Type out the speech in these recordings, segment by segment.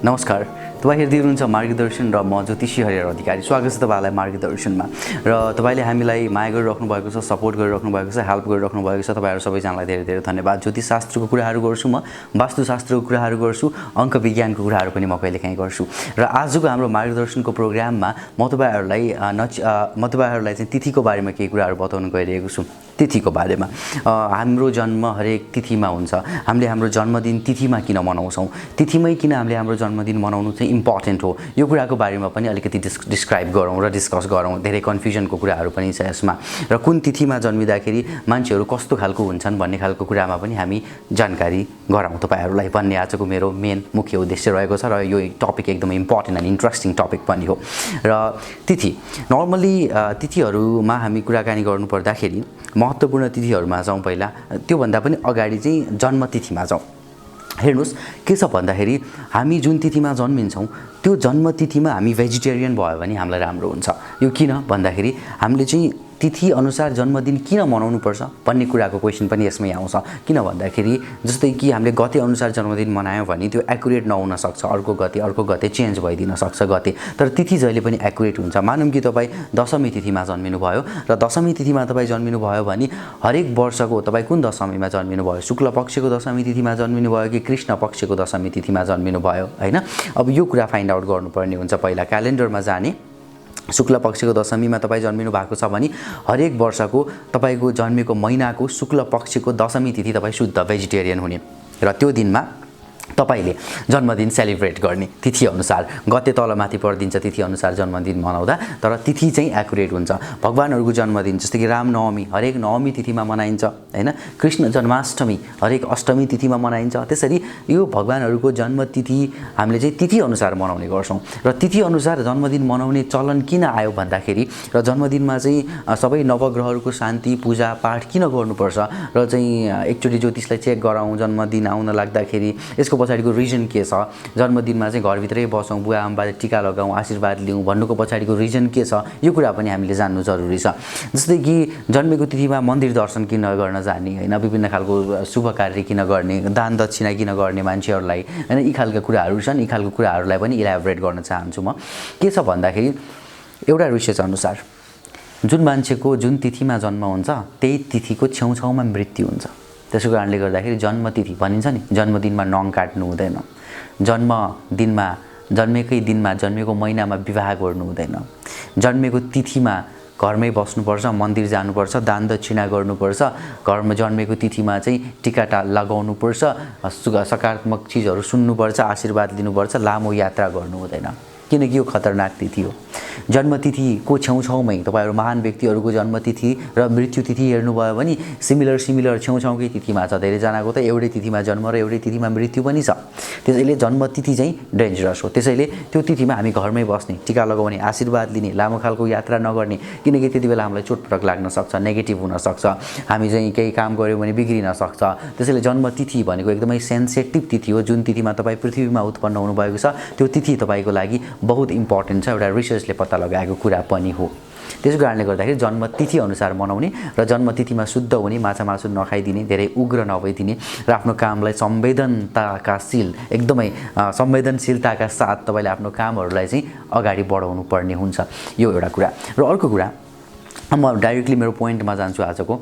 नमस्कार, तपाईँ हेर्दै हुनुहुन्छ मार्गदर्शन र म ज्योतिषी हरिहर अधिकारी। स्वागत छ तपाईँलाई मार्गदर्शनमा। र तपाईँले हामीलाई माया गरिराख्नु भएको छ, सपोर्ट गरिराख्नु भएको छ, हेल्प गरिराख्नु भएको छ। तपाईँहरू सबैजनालाई धेरै धेरै धन्यवाद। ज्योतिषशास्त्रको कुराहरू गर्छु म, वास्तुशास्त्रको कुराहरू गर्छु, अङ्क विज्ञानको कुराहरू पनि म कहिलेकाहीँ गर्छु। र आजको हाम्रो मार्गदर्शनको प्रोग्राममा म तपाईँहरूलाई चाहिँ तिथिको बारेमा केही कुराहरू बताउन गइरहेको छु। तिथिको बारेमा हाम्रो जन्म हरेक तिथिमा हुन्छ। हामीले हाम्रो जन्मदिन तिथिमा किन मनाउँछौँ, तिथिमै किन हामीले हाम्रो जन्मदिन मनाउनु चाहिँ इम्पोर्टेन्ट हो, यो कुराको बारेमा पनि अलिकति डिस्क्राइब गरौँ र डिस्कस गरौँ। धेरै कन्फ्युजनको कुराहरू पनि छ यसमा। र कुन तिथिमा जन्मिँदाखेरि मान्छेहरू कस्तो खालको हुन्छन् भन्ने खालको कुरामा पनि हामी जानकारी गराउँ तपाईँहरूलाई भन्ने आजको मेरो मेन मुख्य उद्देश्य रहेको छ। र यो टपिक एकदमै इम्पोर्टेन्ट एन्ड इन्ट्रेस्टिङ टपिक पनि हो। र तिथि नर्मली तिथिहरूमा हामी कुराकानी गर्नुपर्दाखेरि महत्त्वपूर्ण तिथिहरूमा जाउँ। पहिला त्योभन्दा पनि अगाडि चाहिँ जन्मतिथिमा जाउँ। हेर्नुहोस् के छ भन्दाखेरि हामी जुन तिथिमा जन्मिन्छौँ त्यो जन्मतिथिमा हामी भेजिटेरियन भयो भने हामीलाई राम्रो हुन्छ। यो किन भन्दाखेरि हामीले चाहिँ तिथि अनुसार जन्मदिन किन मनाउनुपर्छ भन्ने कुराको क्वेसन पनि यसमै आउँछ। किन भन्दाखेरि जस्तै कि हामीले गते अनुसार जन्मदिन मनायौँ भने त्यो एक्युरेट नहुन सक्छ। अर्को गते चेन्ज भइदिन सक्छ गते। तर तिथि जहिले पनि एक्युरेट हुन्छ। मानौँ कि तपाईँ दशमी तिथिमा जन्मिनु भयो र दशमी तिथिमा तपाईँ जन्मिनु भयो भने हरेक वर्षको तपाईँ कुन दशमीमा जन्मिनु भयो, शुक्ल पक्षको दशमी तिथिमा जन्मिनु भयो कि कृष्ण पक्षको दशमी तिथिमा जन्मिनु भयो, हैन? अब यो कुरा फाइन्ड आउट गर्नुपर्ने हुन्छ। पहिला क्यालेन्डरमा जाने, शुक्ल पक्षको दशमीमा तपाईँ जन्मिनु भएको छ भने हरेक वर्षको तपाईँको जन्मेको महिनाको शुक्ल पक्षको दशमी तिथि तपाईँ शुद्ध भेजिटेरियन हुने र त्यो दिनमा तपाईले जन्मदिन सेलिब्रेट गर्ने तिथिअनुसार। गते तलमाथि परिदिन्छ तिथिअनुसार जन्मदिन मनाउँदा, तर तिथि चाहिँ एक्युरेट हुन्छ। भगवानहरूको जन्मदिन जस्तै कि रामनवमी हरेक नवमी तिथिमा मनाइन्छ, हैन? कृष्ण जन्माष्टमी हरेक अष्टमी तिथिमा मनाइन्छ। त्यसरी यो भगवानहरूको जन्मतिथि हामीले चाहिँ तिथिअनुसार मनाउने गर्छौँ। र तिथिअनुसार जन्मदिन मनाउने चलन किन आयो भन्दाखेरि र जन्मदिनमा चाहिँ सबै नवग्रहहरूको शान्ति पूजा पाठ किन गर्नुपर्छ र चाहिँ एकचोटि ज्योतिषलाई चेक गराउँ जन्मदिन आउन लाग्दाखेरि यसको पछाडिको रिजन के छ। जन्मदिनमा चाहिँ घरभित्रै बसौँ, बुवा आमाले टिका लगाउँ, आशीर्वाद लिउँ भन्नुको पछाडिको रिजन के छ, यो कुरा पनि हामीले जान्नु जरुरी छ। जस्तै कि जन्मेको तिथिमा मन्दिर दर्शन किन गर्न जाने, हैन? विभिन्न खालको शुभ कार्य किन गर्ने, दान दक्षिणा किन गर्ने मान्छेहरूलाई, हैन? यी खालका कुराहरू छन्। यी खालको कुराहरूलाई पनि इलाबोरेट गर्न चाहन्छु म। के छ भन्दाखेरि एउटा रिसर्च अनुसार जुन मान्छेको जुन तिथिमा जन्म हुन्छ त्यही तिथिको छेउछाउमा मृत्यु हुन्छ। त्यसो कारणले गर्दाखेरि जन्मतिथि भनिन्छ नि, जन्मदिनमा नङ काट्नु हुँदैन, जन्मेकै दिनमा जन्मेको महिनामा विवाह गर्नु हुँदैन, जन्मेको तिथिमा घरमै बस्नुपर्छ, मन्दिर जानुपर्छ, दान दक्षिणा गर्नुपर्छ, घरमा जन्मेको तिथिमा चाहिँ टिका लगाउनुपर्छ, सकारात्मक चिजहरू सुन्नुपर्छ, आशीर्वाद लिनुपर्छ, लामो यात्रा गर्नु हुँदैन, किनकि यो खतरनाक तिथि हो। जन्मतिथिको छेउछाउमै तपाईँहरू महान व्यक्तिहरूको जन्मतिथि र मृत्युतिथि हेर्नुभयो भने सिमिलर छेउछाउकै तिथिमा छ। धेरैजनाको त एउटै तिथिमा जन्म र एउटै तिथिमा मृत्यु पनि छ। त्यसैले जन्मतिथि चाहिँ डेन्जरस हो। त्यसैले त्यो तिथिमा हामी घरमै बस्ने, टिका लगाउने, आशीर्वाद लिने, लामो खालको यात्रा नगर्ने, किनकि त्यति बेला हामीलाई चोटपटक लाग्न सक्छ, नेगेटिभ हुन सक्छ, हामी चाहिँ केही काम गऱ्यौँ भने बिग्रिन सक्छ। त्यसैले जन्मतिथि भनेको एकदमै सेन्सिटिभ तिथि हो। जुन तिथिमा तपाईँ पृथ्वीमा उत्पन्न हुनुभएको छ त्यो तिथि तपाईँको लागि बहुत इम्पोर्टेन्ट छ। एउटा रिसर्चले पत्ता लगाएको कुरा पनि हो। त्यसो कारणले गर्दाखेरि जन्मतिथि अनुसार मनाउने र जन्मतिथिमा शुद्ध हुने, माछा मासु नखाइदिने, धेरै उग्र नभइदिने र आफ्नो कामलाई एकदमै संवेदनशीलताका साथ तपाईँले आफ्नो कामहरूलाई चाहिँ अगाडि बढाउनु पर्ने हुन्छ। यो एउटा कुरा। र अर्को कुरा, म डाइरेक्टली मेरो पोइन्टमा जान्छु आजको।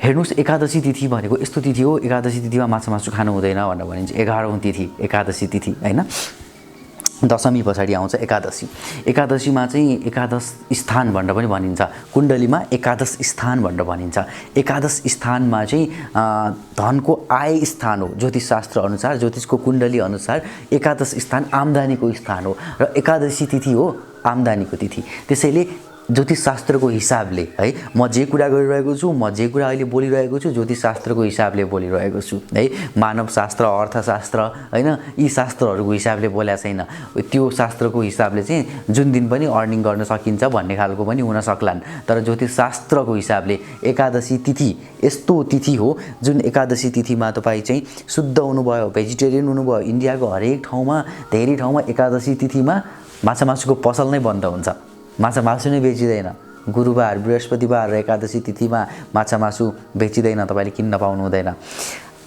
हेर्नुहोस्, एकादशी तिथि भनेको यस्तो तिथि हो, एकादशी तिथिमा माछा मासु खानु हुँदैन भनेर भनिन्छ। 11औं तिथि एकादशी तिथि, हैन? दशमी पछाडि आउँछ एकादशी। एकादशीमा चाहिँ एकादश स्थान भनेर पनि भनिन्छ। कुण्डलीमा एकादश स्थान भनेर भनिन्छ। एकादश स्थानमा चाहिँ धनको आय स्थान हो। ज्योतिषशास्त्र अनुसार, ज्योतिषको कुण्डली अनुसार एकादश स्थान आम्दानीको स्थान हो र एकादशी तिथि हो आम्दानीको तिथि। त्यसैले ज्योतिषशास्त्रको हिसाबले, है, म जे कुरा गरिरहेको छु, म जे कुरा अहिले बोलिरहेको छु ज्योतिषशास्त्रको हिसाबले बोलिरहेको छु, है? मानवशास्त्र, अर्थशास्त्र, हैन? यी शास्त्रहरूको हिसाबले बोलेको छैन। त्यो शास्त्रको हिसाबले चाहिँ जुन दिन पनि अर्निङ गर्न सकिन्छ भन्ने खालको पनि हुन सक्लान्। तर ज्योतिषशास्त्रको हिसाबले एकादशी तिथि यस्तो तिथि हो जुन एकादशी तिथिमा तपाईँ चाहिँ शुद्ध हुनुभयो, भेजिटेरियन हुनुभयो। इन्डियाको हरेक ठाउँमा, धेरै ठाउँमा एकादशी तिथिमा माछा मासुको पसल नै बन्द हुन्छ, माछा मासु नै बेचिँदैन। गुरुबार, बृहस्पतिबार र एकादशी तिथिमा माछा मासु बेचिँदैन, तपाईँले किन्न पाउनु हुँदैन।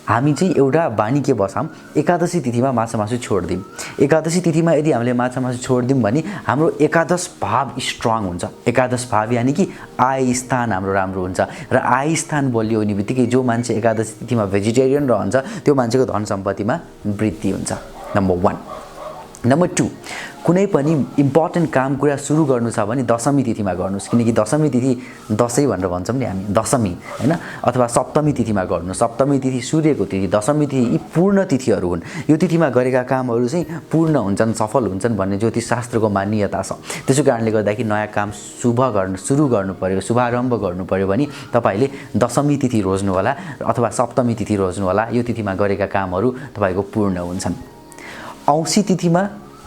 हामी चाहिँ एउटा बानी के बसाम एकादशी तिथिमा माछा मासु छोड्दिउँ। एकादशी तिथिमा यदि हामीले माछा मासु छोड्दिउँ भने हाम्रो एकादश भाव स्ट्रङ हुन्छ। एकादश भाव यानि कि आय स्थान हाम्रो राम्रो हुन्छ र आय स्थान बलियो हुने बित्तिकै जो मान्छे एकादशी तिथिमा भेजिटेरियन रहन्छ त्यो मान्छेको धन सम्पत्तिमा वृद्धि हुन्छ। नम्बर 1। नम्बर 2, कुनै पनि इम्पोर्टेन्ट काम कुरा सुरु गर्नु छ भने दशमी तिथिमा गर्नुस्, किनकि दशमी तिथि दशैं भनेर भन्छौँ नि हामी, दशमी हैन, अथवा सप्तमी तिथिमा गर्नु। सप्तमी तिथि सूर्यको तिथि, दशमी तिथि यी पूर्ण तिथिहरू हुन्। यो तिथिमा गरेका कामहरू चाहिँ पूर्ण हुन्छन्, सफल हुन्छन् भन्ने ज्योतिष शास्त्रको मान्यता छ। त्यसो कारणले गर्दाखेरि नयाँ काम सुरु गर्नु पर्यो, शुभारम्भ गर्नु पर्यो भने तपाईले दशमी तिथि रोज्नु होला अथवा सप्तमी तिथि रोज्नु होला। यो तिथिमा गरेका कामहरू तपाईको पूर्ण हुन्छन्। औँसी तिथिमा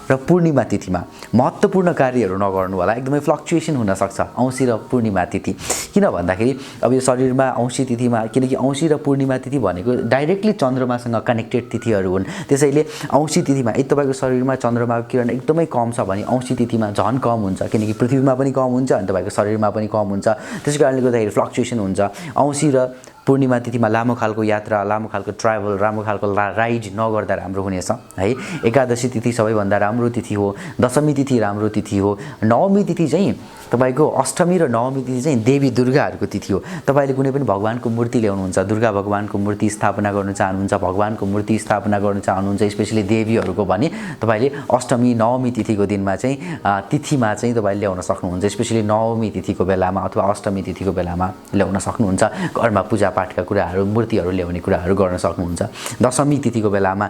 र पूर्णिमा तिथिमा महत्त्वपूर्ण कार्यहरू नगर्नु होला, एकदमै फ्लक्चुएसन हुन सक्छ औँसी र पूर्णिमा तिथि। किन भन्दाखेरि अब यो शरीरमा औँसी तिथिमा, किनकि औँसी र पूर्णिमा तिथि भनेको डाइरेक्टली चन्द्रमासँग कनेक्टेड तिथिहरू हुन्। त्यसैले औँसी तिथिमा यदि तपाईँको शरीरमा चन्द्रमाको किरण एकदमै कम छ भने औँसी तिथिमा झन् कम हुन्छ, किनकि पृथ्वीमा पनि कम हुन्छ अनि तपाईँको शरीरमा पनि कम हुन्छ। त्यसै कारणले गर्दाखेरि फ्लक्चुएसन हुन्छ। औँसी र पूर्णिमा तिथिमा लामो खालको यात्रा, लामो खालको ट्राभल, राम्रो खालको राइड नगर्दा राम्रो हुनेछ है। एकादशी तिथि सबैभन्दा राम्रो तिथि हो। दशमी तिथि राम्रो तिथि हो। नवमी तिथि चाहिँ तपाईको अष्टमी र नवमी तिथि चाहिँ देवी दुर्गाहरूको तिथि हो। तपाईले कुनै पनि भगवानको मूर्ति ल्याउनुहुन्छ, दुर्गा भगवानको मूर्ति स्थापना गर्न चाहनुहुन्छ, भगवानको मूर्ति स्थापना गर्न चाहनुहुन्छ, स्पेशली देवीहरूको भने तपाईले अष्टमी नवमी तिथिको दिनमा चाहिँ तिथिमा चाहिँ तपाईले ल्याउन सक्नुहुन्छ। स्पेशली नवमी तिथिको बेलामा अथवा अष्टमी तिथिको बेलामा ल्याउन सक्नुहुन्छ। घरमा पूजा पाठका कुराहरू, मूर्तिहरू ल्याउने कुराहरू गर्न सक्नुहुन्छ। दशमी तिथिको बेलामा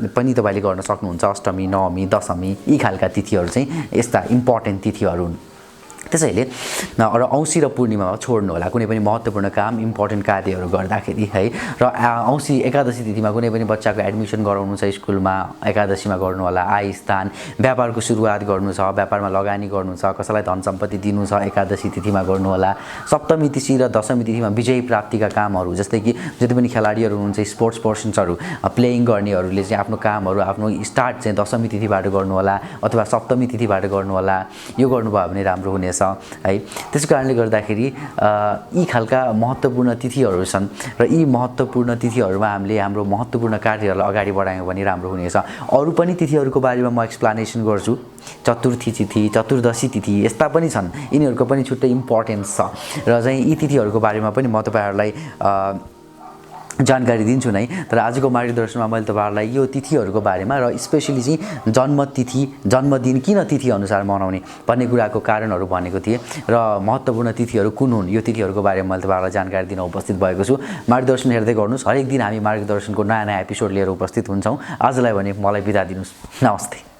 पनि तपाईले गर्न सक्नुहुन्छ। अष्टमी, नवमी, दशमी यी खालका तिथिहरू चाहिँ यस्ता इम्पोर्टेन्ट तिथिहरू हुन्। त्यसैले र औँसी र पूर्णिमामा छोड्नु होला कुनै पनि महत्त्वपूर्ण काम, इम्पोर्टेन्ट कार्यहरू गर्दाखेरि है। र औँसी एकादशी तिथिमा कुनै पनि बच्चाको एडमिसन गराउनु छ स्कुलमा, एकादशीमा गर्नु होला। आय स्थान, व्यापारको सुरुवात गर्नु छ, व्यापारमा लगानी गर्नु छ, कसैलाई धन सम्पत्ति दिनु छ, एकादशी तिथिमा गर्नु होला। सप्तमी तिथि र दशमी तिथिमा विजय प्राप्तिका कामहरू, जस्तै कि जति पनि खेलाडीहरू हुनुहुन्छ, स्पोर्ट्स पर्सन्सहरू, प्लेइङ गर्नेहरूले चाहिँ आफ्नो कामहरू आफ्नो स्टार्ट चाहिँ दशमी तिथिबाट गर्नु होला अथवा सप्तमी तिथिबाट गर्नु होला। यो गर्नुभयो भने राम्रो हुनेछ है। त्यसै कारणले गर्दाखेरि यी खालका महत्त्वपूर्ण तिथिहरू छन् र यी महत्त्वपूर्ण तिथिहरूमा हामीले हाम्रो महत्त्वपूर्ण कार्यहरूलाई अगाडि बढायौँ भने राम्रो हुनेछ। अरू पनि तिथिहरूको बारेमा म एक्सप्लेनेसन गर्छु। चतुर्थी तिथि, चतुर्दशी तिथि यस्ता पनि छन्, यिनीहरूको पनि छुट्टै इम्पोर्टेन्स छ र चाहिँ यी तिथिहरूको बारेमा पनि म तपाईहरुलाई जानकारी दिन्छु नै। तर आजको मार्गदर्शनमा मैले तपाईहरुलाई यो तिथिहरूको बारेमा र स्पेशली चाहिँ जन्मतिथि, जन्मदिन किन तिथि अनुसार मनाउने भन्ने कुराको कारणहरू भनेको थिएँ र महत्त्वपूर्ण तिथिहरू कुन हुन् यो तिथिहरूको बारेमा मैले तपाईहरुलाई जानकारी दिन उपस्थित भएको छु। मार्गदर्शन हेर्दै गर्नुस्। हरेक दिन हामी मार्गदर्शनको नयाँ एपिसोड लिएर उपस्थित हुन्छौँ। आजलाई भने मलाई बिदा दिनुस्। नमस्ते।